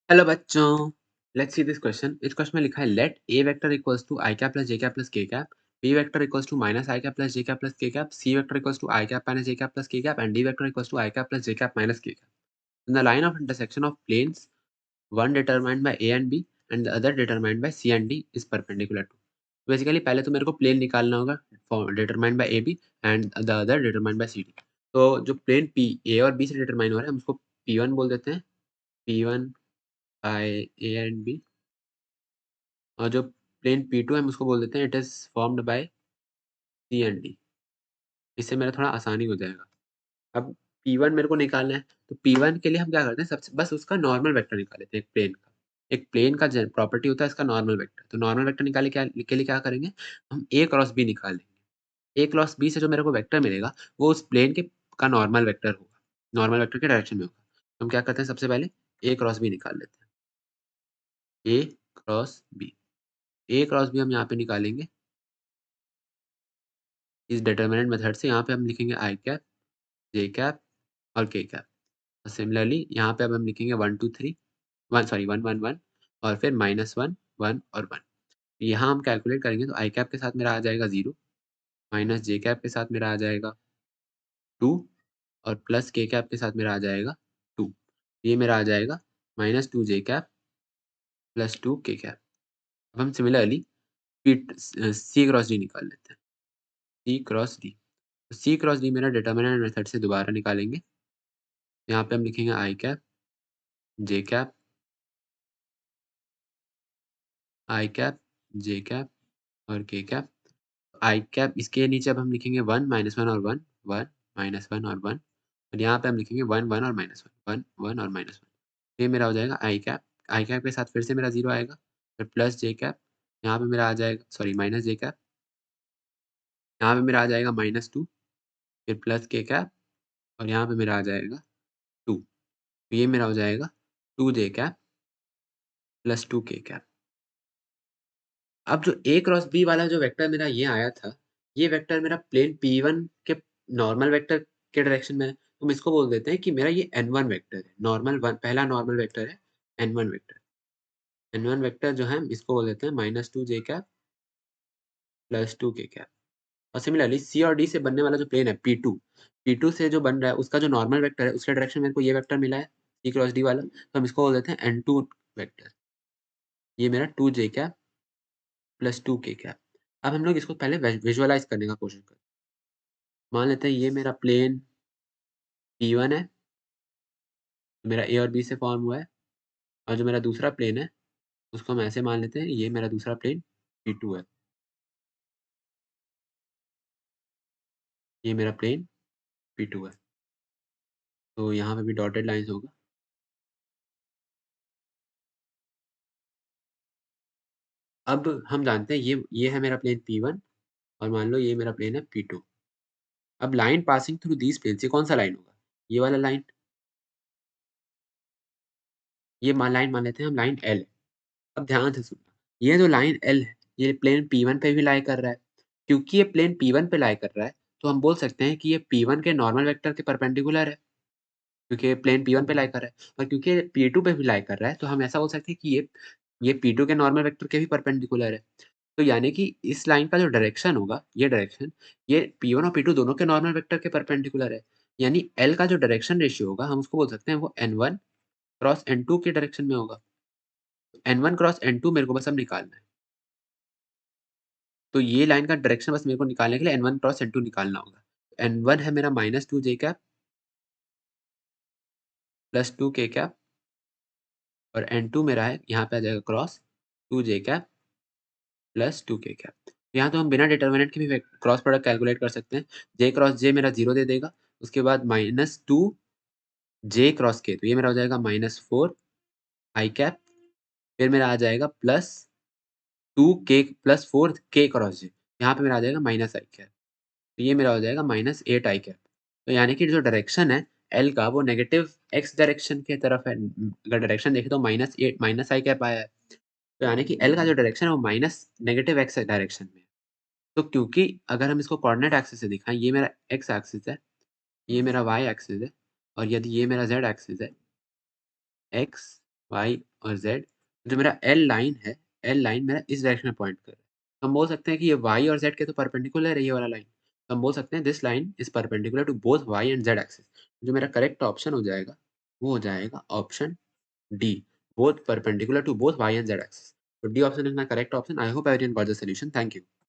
Hello बच्चों, let's see this question. इस question में लिखा है let A vector equals to I cap plus J cap plus K cap, B vector equals to minus I cap plus J cap plus K cap, C vector equals to I cap minus J cap plus K cap and D vector equals to I cap plus J cap minus K cap. In the line of intersection of planes one determined by A and B and the other determined by C and D is perpendicular to। Basically पहले तो मेरे को plane निकालना होगा determined by A B and the other determined by C D. तो जो plane P A और B से डिटरमाइन हो रहा है हम उसको पी वन बोल देते हैं, P one by A and B. और जो प्लेन P2 है हम उसको बोल देते हैं it is formed by C and D. इससे मेरा थोड़ा आसानी हो जाएगा। अब P1 मेरे को निकालना है, तो P1 के लिए हम क्या करते हैं सबसे बस उसका नॉर्मल वेक्टर निकाल लेते हैं एक प्लेन का। एक प्लेन का ज प्रॉपर्टी होता है इसका नॉर्मल वेक्टर। तो नॉर्मल वेक्टर निकालने के लिए क्या करेंगे, हम A क्रॉस B निकाल लेंगे। A क्रॉस B से जो मेरे को वेक्टर मिलेगा वो उस प्लेन के का नॉर्मल वेक्टर होगा, नॉर्मल वेक्टर के डायरेक्शन में होगा। तो हम क्या करते हैं सबसे पहले A क्रॉस B निकाल लेते हैं। A cross B, A cross B हम यहाँ पे निकालेंगे इस डिटरमिनेंट मेथड से। यहाँ पे हम लिखेंगे आई कैप, जे कैप और के कैप। और सिमिलरली यहाँ पे अब हम लिखेंगे 1 2 3 1 सॉरी 1 1 1 और फिर -1 1 और 1। यहाँ हम कैलकुलेट करेंगे तो आई कैप के साथ मेरा आ जाएगा 0, माइनस जे कैप के साथ मेरा आ जाएगा 2 और प्लस के कैप के साथ मेरा आ जाएगा 2। ये मेरा आ जाएगा -2 जे कैप प्लस 2 के कैप। अब हम सिमिलरली सी क्रॉस डी निकाल लेते हैं। सी क्रॉस डी, सी क्रॉस डी मेरा डिटर्मिनेंट मेथड से दोबारा निकालेंगे। यहाँ पे हम लिखेंगे आई कैप, जे कैप, आई कैप, जे कैप और के कैप। आई कैप इसके नीचे अब हम लिखेंगे 1 -1 और 1 1 -1 और 1 और यहाँ पे हम लिखेंगे 1 1 और -1 1 1 और -1। ये मेरा हो जाएगा आई कैप। आई कैप के साथ फिर से मेरा 0 आएगा, फिर प्लस जे कैप, यहाँ पे मेरा आ जाएगा सॉरी माइनस जे कैप, यहाँ पे मेरा आ जाएगा -2, फिर प्लस के कैप और यहाँ पे मेरा आ जाएगा 2। ये मेरा हो जाएगा 2 जे कैप प्लस 2 के कैप। अब जो ए क्रॉस बी वाला जो वेक्टर मेरा ये आया था, ये वेक्टर मेरा प्लेन P1 के नॉर्मल वेक्टर के डायरेक्शन में है। तो हम इसको बोल देते हैं कि मेरा ये N1 वेक्टर है। नॉर्मल वन पहला नॉर्मल वेक्टर है N1 वेक्टर। N1 वेक्टर जो है हम इसको बोल देते हैं -2 जे कैप प्लस 2 के कैप। और सिमिलरली सी और डी से बनने वाला जो प्लेन है P2 से जो बन रहा है उसका जो नॉर्मल वेक्टर है उसके डायरेक्शन में मेरे को ये वेक्टर मिला है सी क्रॉस डी वाला। तो हम इसको बोल देते हैं N2 वेक्टर। ये मेरा 2 जे कैप प्लस 2 के कैप। अब हम लोग इसको पहले विजुअलाइज़ करने का कोशिश करें। मान लेते हैं ये मेरा प्लेन P1 है, मेरा ए और बी से फॉर्म हुआ है और जो मेरा दूसरा प्लेन है, उसको हम ऐसे मान लेते हैं ये मेरा दूसरा प्लेन P2 है। ये मेरा प्लेन P2 है। तो यहाँ पे भी डॉटेड लाइन्स होगा। अब हम जानते हैं ये है मेरा प्लेन P1 और मान लो ये मेरा प्लेन है P2। अब line passing through these planes ये कौन-सा लाइन होगा? ये वाला लाइन, ये लाइन मान लेते हैं हम लाइन L। अब ध्यान से सुनना, ये जो लाइन L है, ये प्लेन P1 पे भी लाई कर रहा है। क्योंकि ये प्लेन P1 पे लाई कर रहा है, तो हम बोल सकते हैं कि ये P1 के नॉर्मल वेक्टर के परपेंडिकुलर है, क्योंकि ये प्लेन P1 पे लाई कर रहा है। और क्योंकि ये P2 पे भी लाई कर रहा है, तो हम ऐसा बोल सकते हैं कि ये P2 के नॉर्मल वेक्टर के भी परपेंडिकुलर है। तो यानी कि इस लाइन का जो डायरेक्शन होगा, ये डायरेक्शन, ये P1 और P2 दोनों के नॉर्मल वेक्टर के परपेंडिकुलर है। यानी L का जो डायरेक्शन रेशियो होगा, हम उसको बोल सकते हैं वो N1 क्रॉस N2 के डायरेक्शन में होगा। N1 क्रॉस N2 मेरे को बस अब निकालना है। तो ये लाइन का डायरेक्शन बस मेरे को निकालने के लिए N1 क्रॉस N2 निकालना होगा। N1 है मेरा -2 जे कैप प्लस 2 के कैप और N2 मेरा है यहाँ पे आ जाएगा क्रॉस 2 जे कैप प्लस 2 के कैप। यहाँ तो हम बिना डिटरमिनेंट के भी क्रॉस प्रोडक्ट कैलकुलेट कर सकते हैं। जे क्रॉस जे मेरा 0 दे देगा। उसके बाद -2 जे क्रॉस के, तो ये मेरा हो जाएगा -4 आई कैप, फिर मेरा आ जाएगा प्लस 2 के प्लस 4 के क्रॉस जे, यहाँ पे मेरा आ जाएगा माइनस आई कैप। तो ये मेरा हो जाएगा -8 आई कैप। तो यानी कि जो डायरेक्शन है एल का वो नेगेटिव एक्स डायरेक्शन की तरफ है। अगर डायरेक्शन देखें तो -8 माइनस आई कैप आया है। तो यानी कि एल का जो डायरेक्शन है वो माइनस नेगेटिव एक्स डायरेक्शन में है। तो क्योंकि अगर हम इसको कोऑर्डिनेट एक्सिस से दिखाएँ, ये मेरा एक्स एक्सिस है, ये मेरा वाई एक्सिस है और यदि ये मेरा जेड एक्सिस है, एक्स, वाई और ज़ेड, जो मेरा एल लाइन है, एल लाइन मेरा इस डायरेक्शन में पॉइंट कर रहा है। तो हम बोल सकते हैं कि ये वाई और ज़ेड के तो परपेंडिकुलर है ये वाला लाइन। तो हम बोल सकते हैं this line is perpendicular to both Y and Z axis. जो मेरा करेक्ट ऑप्शन हो जाएगा, वो हो जाएगा option D, both perpendicular to both Y and Z axis. So D option is my correct option. I hope everyone got the solution. Thank you.